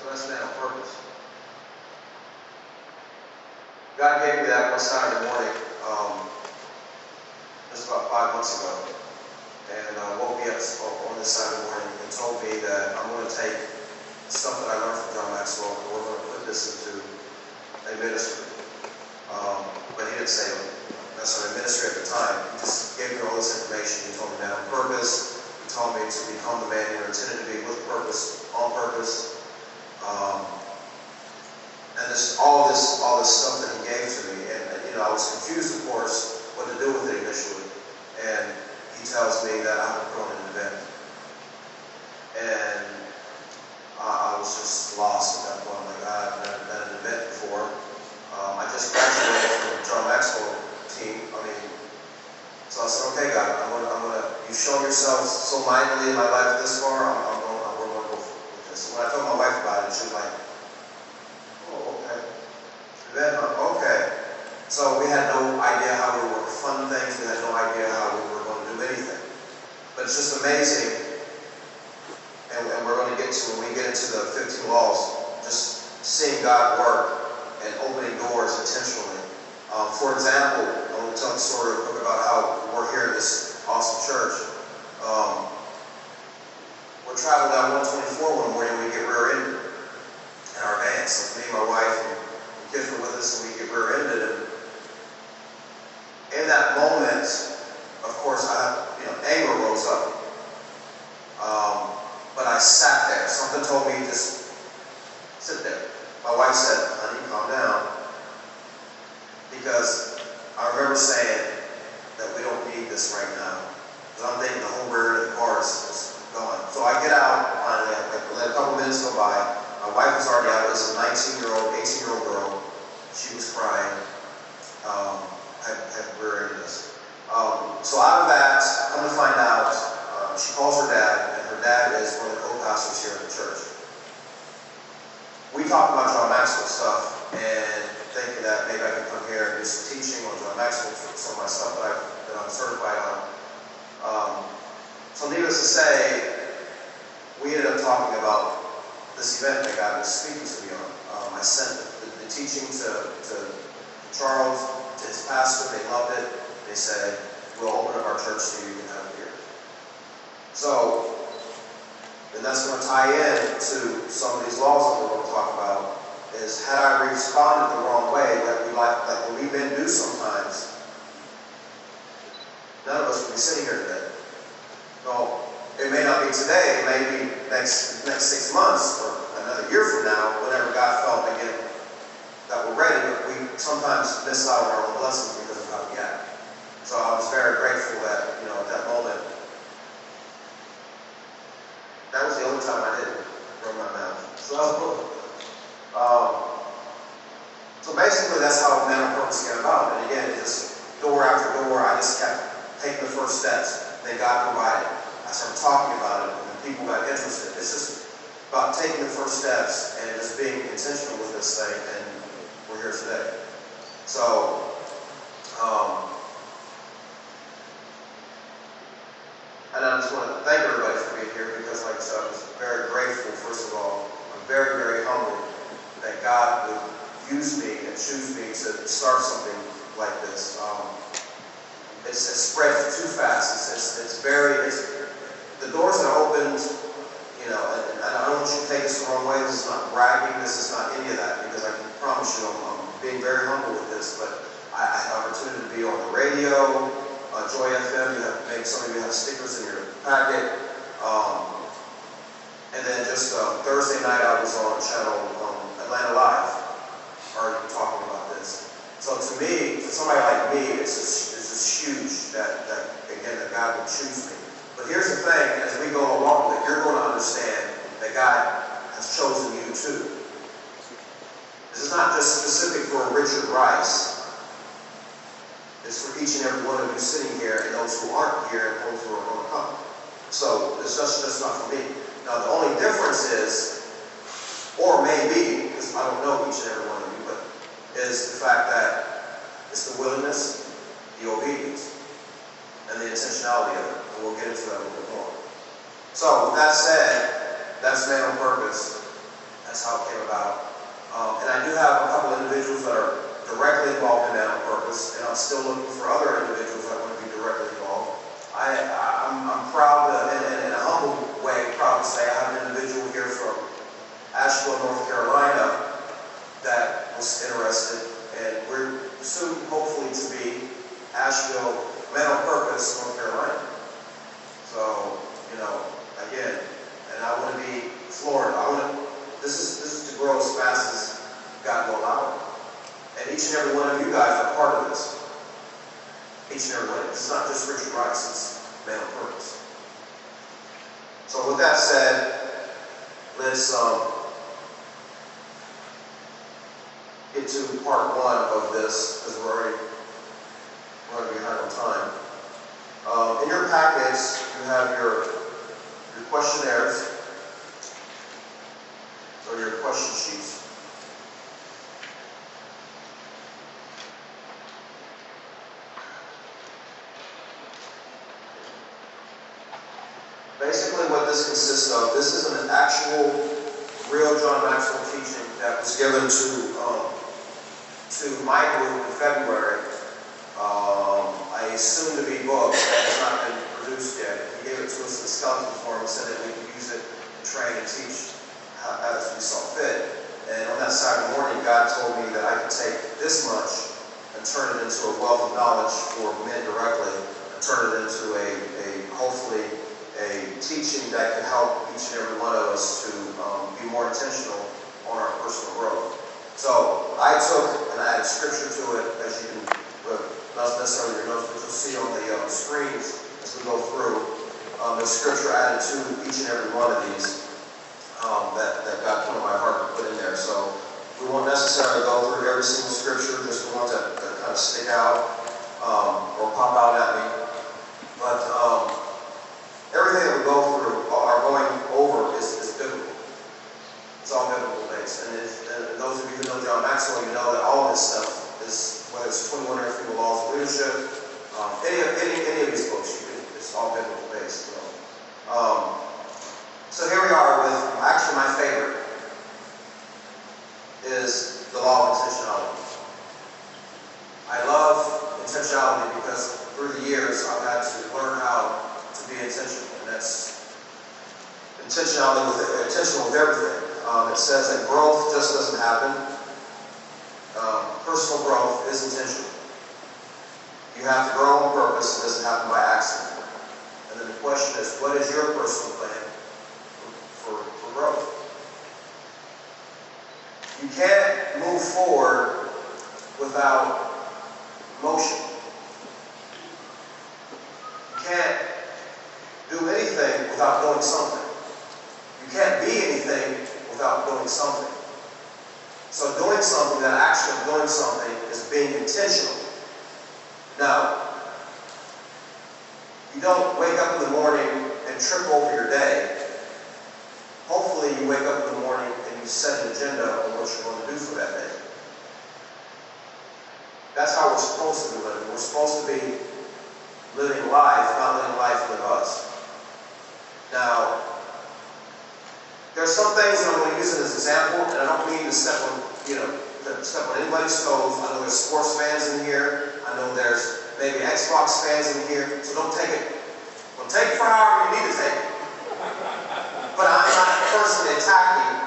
So that's man on purpose. God gave me that one Saturday morning, just about 5 months ago, and woke me up on this Saturday morning and told me that I'm going to take stuff that I learned from John Maxwell and we're going to put this into a ministry. But he didn't say necessarily ministry at the time. He just gave me all this information. He told me man on purpose. He told me to become the man you were intended to be with purpose, on purpose. And all this stuff that he gave to me, and I was confused, of course, what to do with it initially. And he tells me that I'm going to put on an event, and I was just lost at that point. I'm like, I've never done an event before. I just graduated from the John Maxwell team. So I said, okay, God, you've shown yourself so mightily in my life this far. We're going to go with this. So when I told my wife about it, she was like, oh, okay. Then, okay. So we had no idea how we were going to fund things. We had no idea how we were going to do anything. But it's just amazing. And we're going to get to, when we get into the 15 laws, just seeing God work and opening doors intentionally. For example, I want to tell a story real quick about how we're here at this awesome church. We're traveling down 124 one morning, we get rear-ended in our van. So me and my wife and the kids were with us, and we get rear-ended. And in that moment, of course, anger rose up. But I sat there. Something told me just sit there. My wife said, honey, calm down. Because I remember saying that we don't need this right now. Because I'm thinking the whole rear of the car is gone. So I get out, finally, I let a couple minutes go by. My wife was already out. It was a 19-year-old, 18-year-old girl. She was crying. Had rear-ended us. So out of that, come to find out, she calls her dad, and her dad is one of the co-pastors here at the church. We talked about John Maxwell stuff, and thinking that maybe I could come here and do some teaching on John Maxwell, some of my stuff that I'm certified on. So needless to say, we ended up talking about this event that God was speaking to me on. I sent the teaching to Charles, to his pastor. They loved it. They said, we'll open up our church to you and have it here. So, and that's going to tie in to some of these laws that we're going to talk about, is had I responded the wrong way, like we've been due sometimes, none of us would be sitting here today. No, it may not be today, it may be next 6 months or another year from now, whenever God felt again that we're ready, but we sometimes miss out on our own blessings because of how we act. So I was very grateful that, at that moment, that was the only time I didn't run my mouth. So basically that's how Man on Purpose came about. And again, just door after door, I just kept taking the first steps. Then God provided. I started talking about it, and people got interested. It's just about taking the first steps and just being intentional with this thing, and we're here today. So, and I just want to thank everybody for being here, because like I said, I was very grateful, first of all. I'm very, very humbled that God would use me and choose me to start something like this. It's spread too fast. The doors that opened, and I don't want you to take this the wrong way. This is not bragging. This is not any of that, because I can promise you I'm being very humble with this. But I had the opportunity to be on the radio, Joy FM. Maybe some of you have stickers in your packet. And then just Thursday night I was on channel Atlanta Live, already talking about this. So to me, to somebody like me, it's just huge that God would choose me. But here's the thing, as we go along with it, you're going to understand that God has chosen you too. This is not just specific for Richard Rice. It's for each and every one of you sitting here, and those who aren't here, and those who are going to come. So it's just not for me. Now the only difference is, or maybe, because I don't know each and every one of you, but is the fact that it's the willingness, the obedience, and the intentionality of it. And we'll get into that a little bit more. So with that said, that's Man on Purpose. That's how it came about. And I do have a couple individuals that are directly involved in that on purpose, and I'm still looking for other individuals that want to be directly involved. I'm proud, in a humble way, proud to say I have an individual here from Asheville, North Carolina that was interested, and we're soon, hopefully, to be Asheville Men on Purpose, North Carolina. So, again, and I want to be Florida. This is to grow as fast as God will allow it. And each and every one of you guys are part of this. Each and every one. It's not just Richard Rice, it's Man on Purpose. So with that said, let's get to part one of this, because we're already running behind on time. In your packets, you have your questionnaires, or your question sheets. Basically what this consists of, this is an actual, real John Maxwell teaching that was given to my group in February. A soon-to-be book that has not been produced yet. He gave it to us in skeleton form and said that we could use it to train and teach as we saw fit. And on that Saturday morning, God told me that I could take this much and turn it into a wealth of knowledge for men directly, and turn it into hopefully a teaching that can help each and every one of us to be more intentional on our personal growth. So I took and added scripture to it, as you can, not necessarily your notes, but you'll see on the screens as we go through. There's scripture added to each and every one of these that God put on my heart to put in there. So we won't necessarily go through every single scripture, just the ones that kind of stick out or pop out at me. But everything that we go through, are going over, is biblical. It's all biblical based. And those of you who know John Maxwell, you know that all of this stuff is, whether it's 21 Irrefutable Laws of Leadership, any of these books, it's all biblical based. So here we are with, actually my favorite, is the law of intentionality. I love intentionality because through the years I've had to learn how to be intentional, and that's intentional with everything. It says that growth just doesn't happen. Personal growth is intentional. You have to grow on purpose. It doesn't happen by accident. And then the question is, what is your personal plan for growth? You can't move forward without motion. You can't do anything without doing something. You can't be anything without doing something. So doing something, that action of doing something, is being intentional. Now, you don't wake up in the morning and trip over your day. Hopefully you wake up in the morning and you set an agenda on what you're going to do for that day. That's how we're supposed to be living. We're supposed to be living life, not letting life live us. Now, there's some things that I'm going to use it as an example, and I don't mean to step on anybody's toes. I know there's sports fans in here. I know there's maybe Xbox fans in here. So don't take it. Well, take it for however you need to take it. But I'm not personally attacking.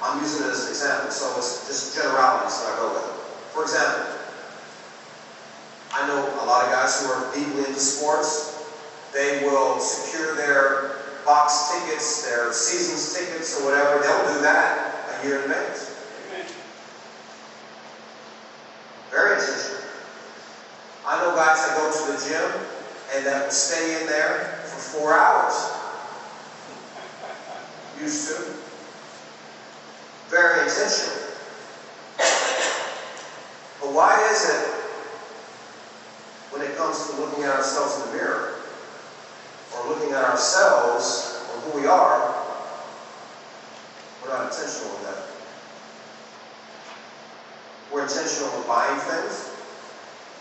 I'm using it as an example. So it's just generalities that I go with. For example, I know a lot of guys who are deeply into sports. They will secure their box tickets, their season's tickets, or whatever. They'll do that a year in advance. Very intentional. I know guys that go to the gym and that will stay in there for 4 hours. Used to. Very intentional. But why is it, when it comes to looking at ourselves in the mirror, or looking at ourselves, or who we are, we're not intentional with that? We're intentional with buying things.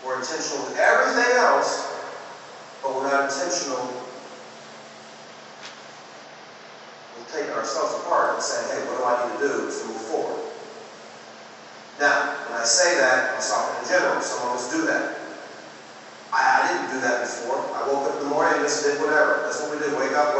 We're intentional with everything else, but we're not intentional with taking ourselves apart and saying, hey, what do I need to do to move forward? Now, when I say that, I'm talking in general. Some of us do that. I didn't do that before. I woke up in the morning and just did whatever. That's what we did. Wake up,